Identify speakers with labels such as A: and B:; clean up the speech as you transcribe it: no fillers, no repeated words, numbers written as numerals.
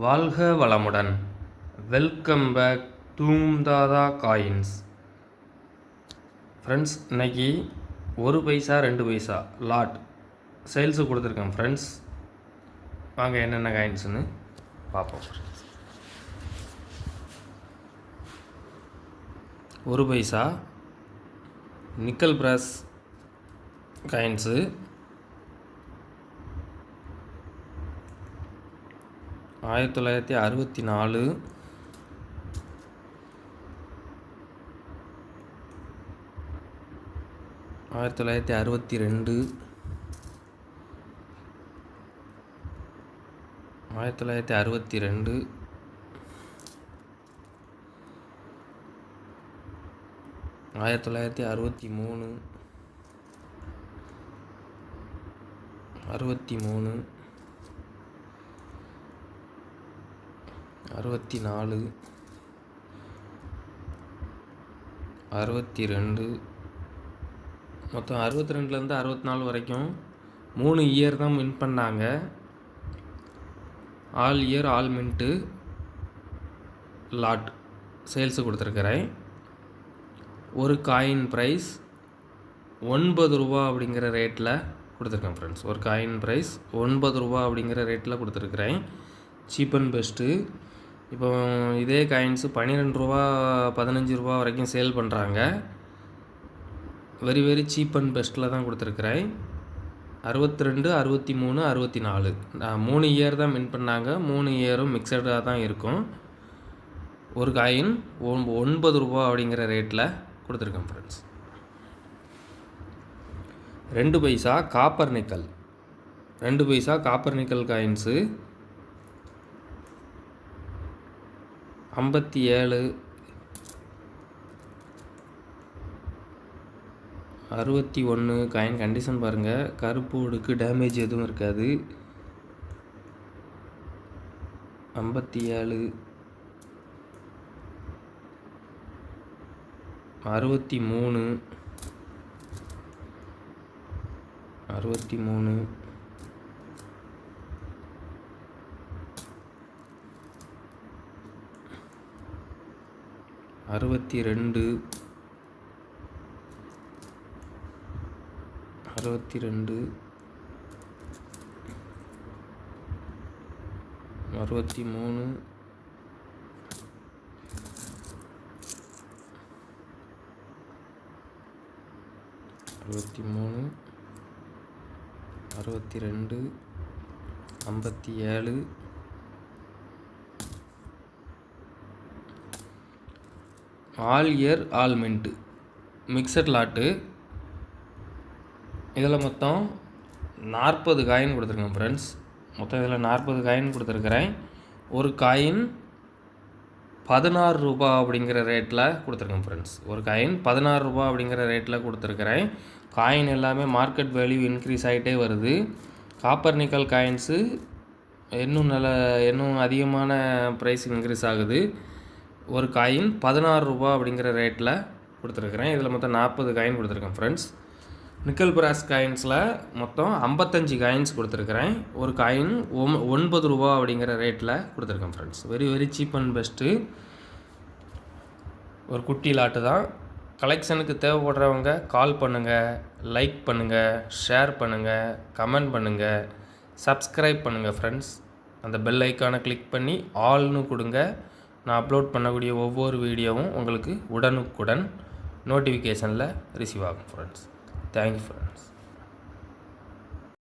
A: வாழ்க வளமுடன். Welcome back தூம்தாதா காயின்ஸ். ஃப்ரெண்ட்ஸ், இன்றைக்கி 1 பைசா 2 பைசா லாட் சேல்ஸு கொடுத்துருக்கேன் ஃப்ரெண்ட்ஸ். வாங்க என்னென்ன காயின்ஸுன்னு பார்ப்போம். 1 பைசா நிக்கல் பிராஸ் காயின்ஸு, 1964, 1962, 1962, 1963, 63, 64, 62, மொத்தம் 62லேருந்து 64 வரைக்கும் 3 இயர் தான் வின் பண்ணாங்க. All year all mint lot sales கொடுத்துருக்குறேன். ஒரு காயின் ப்ரைஸ் 9 ரூபா அப்படிங்கிற ரேட்டில் கொடுத்துருக்கேன் ஃப்ரெண்ட்ஸ். ஒரு காயின் ப்ரைஸ் 9 ரூபா அப்படிங்கிற ரேட்டில் கொடுத்துருக்குறேன். Cheap and best. இப்போ இதே காயின்ஸு 12 ரூபா 15 ரூபா வரைக்கும் சேல் பண்ணுறாங்க. வெரி வெரி சீப் அண்ட் பெஸ்ட்டில் தான் கொடுத்துருக்குறேன். 62, 63, 64 3 இயர் தான் வின் பண்ணாங்க. 3 இயரும் மிக்சடாக தான் இருக்கும். ஒரு காயின் 9 ரூபா அப்படிங்கிற ரேட்டில் கொடுத்துருக்கேன் friends. 2 paisa copper nickel, 2 paisa copper nickel coins 57, 61 coin condition பாருங்கள். கருப்பு உடுக்கு டேமேஜ் எதுவும் இருக்காது. 57, 63, 63, 62, 62, 63, 63, 62, 57, all year all mint mixed lot. இதில் மொத்தம் 40 காயின் கொடுத்துருக்கேன் ஃப்ரெண்ட்ஸ். மொத்தம் இதில் 40 காயின் கொடுத்துருக்குறேன். ஒரு காயின் 16 ரூபா அப்படிங்கிற ரேட்டில் கொடுத்துருக்கேன் ஃப்ரெண்ட்ஸ். ஒரு காயின் 16 ரூபா அப்படிங்கிற ரேட்டில் கொடுத்துருக்குறேன். காயின் எல்லாமே மார்க்கெட் வேல்யூ இன்க்ரீஸ் ஆகிட்டே வருது. காப்பர் நிக்கல் காயின்ஸு இன்னும் அதிகமான ப்ரைஸ் இன்க்ரீஸ் ஆகுது. ஒரு காயின் 16 ரூபா அப்படிங்கிற ரேட்டில் கொடுத்துருக்குறேன். இதில் மொத்தம் 40 காயின் கொடுத்துருக்கேன் ஃப்ரெண்ட்ஸ். நிக்கல் பிராஸ் காயின்ஸில் மொத்தம் 55 காயின்ஸ் கொடுத்துருக்குறேன். ஒரு காயின் 9 ரூபா அப்படிங்கிற ரேட்டில் கொடுத்துருக்கேன் friends. Very very cheap and best. ஒரு குட்டி லாட்டு தான். கலெக்ஷனுக்கு தேவைப்படுறவங்க கால் பண்ணுங்கள், லைக் பண்ணுங்கள், ஷேர் பண்ணுங்கள், கமெண்ட் பண்ணுங்கள், சப்ஸ்கிரைப் பண்ணுங்கள் ஃப்ரெண்ட்ஸ். அந்த பெல் ஐக்கானை கிளிக் பண்ணி ஆல்னு கொடுங்க. நான் அப்லோட் பண்ணக்கூடிய ஒவ்வொரு வீடியோவும் உங்களுக்கு உடனுக்குடன் நோட்டிஃபிகேஷனில் ரிசீவ் ஆகும் ஃப்ரெண்ட்ஸ். Thank you friends.